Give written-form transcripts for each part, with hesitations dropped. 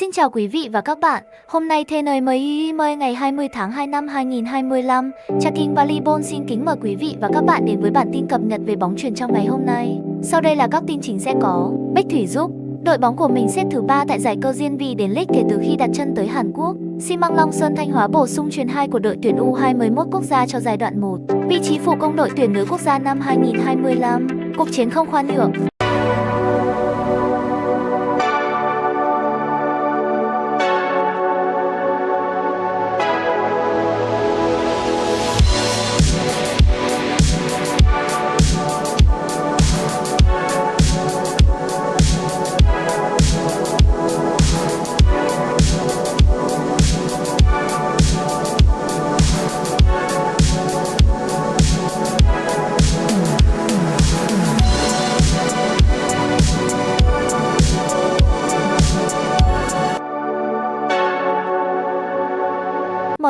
Xin chào quý vị và các bạn, hôm nay thế nơi mới ngày 20 tháng 2 năm 2025, Tracking Volleyball xin kính mời quý vị và các bạn đến với bản tin cập nhật về bóng chuyền trong ngày hôm nay. Sau đây là các tin chính sẽ có. Bích Thủy giúp đội bóng của mình xếp thứ 3 tại giải Cơ Diên V đến League kể từ khi đặt chân tới Hàn Quốc. Xi Măng Long Sơn Thanh Hóa bổ sung chuyền 2 của đội tuyển U21 quốc gia cho giai đoạn 1. Vị trí phụ công đội tuyển nữ quốc gia năm 2025. Cuộc chiến không khoan nhượng.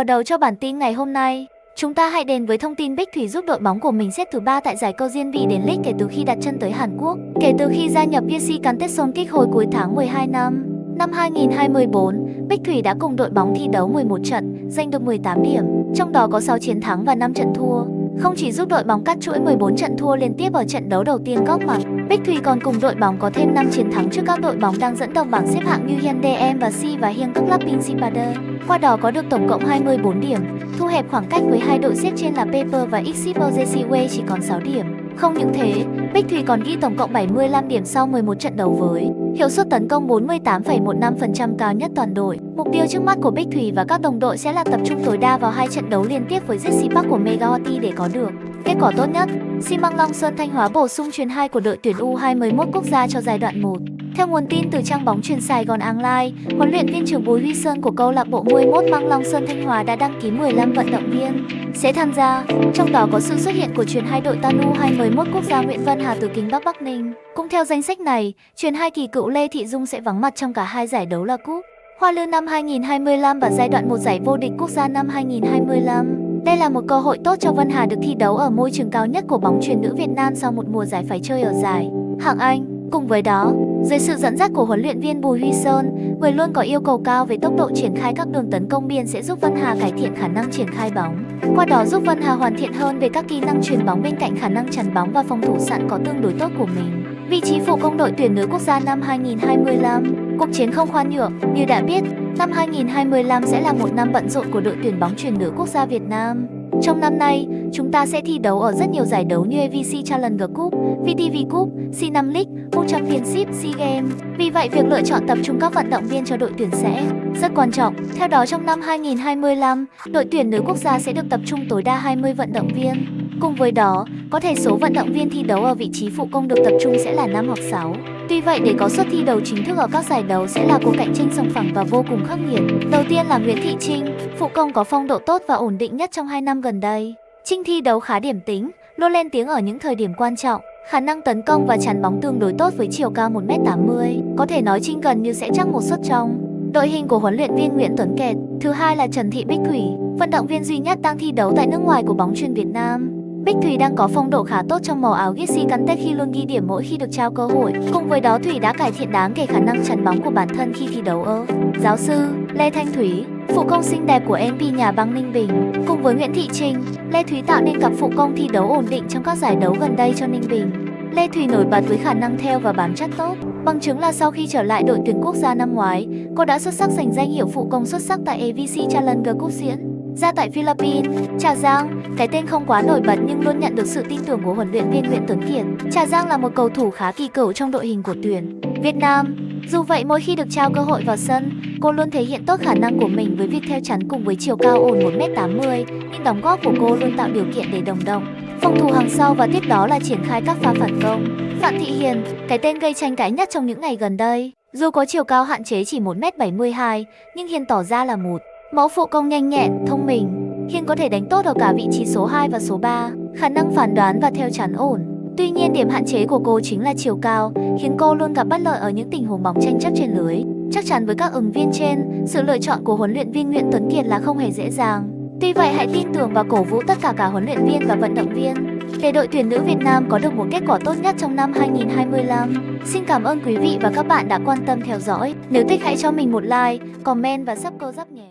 Mở đầu cho bản tin ngày hôm nay, chúng ta hãy đến với thông tin Bích Thủy giúp đội bóng của mình xếp thứ 3 tại giải Cơ Diên V đến League kể từ khi đặt chân tới Hàn Quốc. Kể từ khi gia nhập VC Canteson Kick hồi cuối tháng 12 năm 2024, Bích Thủy đã cùng đội bóng thi đấu 11 trận, giành được 18 điểm, trong đó có 6 chiến thắng và 5 trận thua. Không chỉ giúp đội bóng cắt chuỗi 14 trận thua liên tiếp ở trận đấu đầu tiên góp mặt, Bích Thủy còn cùng đội bóng có thêm 5 chiến thắng trước các đội bóng đang dẫn đầu bảng xếp hạng như Hyundai và Si và Hyundai Club Principade. Qua đó có được tổng cộng 24 điểm, thu hẹp khoảng cách với hai đội xếp trên là Paper và Xippo JCW chỉ còn 6 điểm. Không những thế, Bích Thủy còn ghi tổng cộng 75 điểm sau 11 trận đấu với hiệu suất tấn công 48,15% cao nhất toàn đội. Mục tiêu trước mắt của Bích Thủy và các đồng đội sẽ là tập trung tối đa vào hai trận đấu liên tiếp với JC Park của Megawati để có được kết quả tốt nhất. Xi Măng Long Sơn Thanh Hóa bổ sung chuyền 2 của đội tuyển U21 quốc gia cho giai đoạn 1. Theo nguồn tin từ trang bóng chuyền Sài Gòn Online, huấn luyện viên trưởng Bùi Huy Sơn của câu lạc bộ 11 Măng Long Sơn Thanh Hóa đã đăng ký 15 vận động viên sẽ tham gia, trong đó có sự xuất hiện của chuyền 2 đội Tan U21 quốc gia Nguyễn Văn Hà từ Kinh Bắc Bắc Ninh. Cũng theo danh sách này, chuyền 2 kỳ cựu Lê Thị Dung sẽ vắng mặt trong cả hai giải đấu là Cúp Hoa Lư năm 2025 và giai đoạn 1 giải vô địch quốc gia năm 2025. Đây là một cơ hội tốt cho Vân Hà được thi đấu ở môi trường cao nhất của bóng chuyền nữ Việt Nam sau một mùa giải phải chơi ở giải hạng Anh. Cùng với đó, dưới sự dẫn dắt của huấn luyện viên Bùi Huy Sơn, người luôn có yêu cầu cao về tốc độ triển khai các đường tấn công biên sẽ giúp Vân Hà cải thiện khả năng triển khai bóng. Qua đó giúp Vân Hà hoàn thiện hơn về các kỹ năng chuyền bóng bên cạnh khả năng chắn bóng và phòng thủ sẵn có tương đối tốt của mình. Vị trí phụ công đội tuyển nữ quốc gia năm 2025. Cuộc chiến không khoan nhượng. Như đã biết, năm 2025 sẽ là một năm bận rộn của đội tuyển bóng chuyền nữ quốc gia Việt Nam. Trong năm nay, chúng ta sẽ thi đấu ở rất nhiều giải đấu như AVC Challenger Cup, VTV Cup, C5 League, World Championship, SEA Games. Vì vậy, việc lựa chọn tập trung các vận động viên cho đội tuyển sẽ rất quan trọng. Theo đó, trong năm 2025, đội tuyển nữ quốc gia sẽ được tập trung tối đa 20 vận động viên. Cùng với đó, có thể số vận động viên thi đấu ở vị trí phụ công được tập trung sẽ là 5 hoặc 6. Tuy vậy, để có suất thi đấu chính thức ở các giải đấu sẽ là cuộc cạnh tranh sòng phẳng và vô cùng khắc nghiệt. Đầu tiên là Nguyễn Thị Trinh, phụ công có phong độ tốt và ổn định nhất trong 2 năm gần đây. Trinh thi đấu khá điểm tính, luôn lên tiếng ở những thời điểm quan trọng. Khả năng tấn công và chắn bóng tương đối tốt với chiều cao 1m80. Có thể nói Trinh gần như sẽ chắc một suất trong đội hình của huấn luyện viên Nguyễn Tuấn Kiệt. Thứ hai là Trần Thị Bích Thủy, vận động viên duy nhất đang thi đấu tại nước ngoài của bóng chuyền Việt Nam. Bích Thủy đang có phong độ khá tốt trong màu áo Gixi Cantec khi luôn ghi điểm mỗi khi được trao cơ hội. Cùng với đó, Thủy đã cải thiện đáng kể khả năng chắn bóng của bản thân khi thi đấu ở giáo sư Lê Thanh Thủy, phụ công xinh đẹp của MP nhà băng Ninh Bình. Cùng với Nguyễn Thị Trinh, Lê Thúy tạo nên cặp phụ công thi đấu ổn định trong các giải đấu gần đây cho Ninh Bình. Lê Thủy nổi bật với khả năng theo và bám chắc tốt. Bằng chứng là sau khi trở lại đội tuyển quốc gia năm ngoái, cô đã xuất sắc giành danh hiệu phụ công xuất sắc tại AVC Challenger Cup diễn ra tại Philippines. Trà Giang, cái tên không quá nổi bật nhưng luôn nhận được sự tin tưởng của huấn luyện viên Nguyễn Tuấn Kiệt. Trà Giang là một cầu thủ khá kỳ cựu trong đội hình của tuyển Việt Nam. Dù vậy, mỗi khi được trao cơ hội vào sân, cô luôn thể hiện tốt khả năng của mình với việc theo chắn cùng với chiều cao ổn 1m80, nhưng đóng góp của cô luôn tạo điều kiện để đồng đội phòng thủ hàng sau và tiếp đó là triển khai các pha phản công. Phạm Thị Hiền, cái tên gây tranh cãi nhất trong những ngày gần đây. Dù có chiều cao hạn chế chỉ 1m72, nhưng Hiền tỏ ra là một mẫu phụ công nhanh nhẹn, thông minh. Hiền có thể đánh tốt ở cả vị trí số 2 và số 3, khả năng phán đoán và theo chắn ổn. Tuy nhiên, điểm hạn chế của cô chính là chiều cao, khiến cô luôn gặp bất lợi ở những tình huống bóng tranh chấp trên lưới. Chắc chắn với các ứng viên trên, sự lựa chọn của huấn luyện viên Nguyễn Tuấn Kiệt là không hề dễ dàng. Tuy vậy, hãy tin tưởng và cổ vũ tất cả huấn luyện viên và vận động viên để đội tuyển nữ Việt Nam có được một kết quả tốt nhất trong năm 2025. Xin cảm ơn quý vị và các bạn đã quan tâm theo dõi. Nếu thích hãy cho mình một like, comment và subscribe nhé.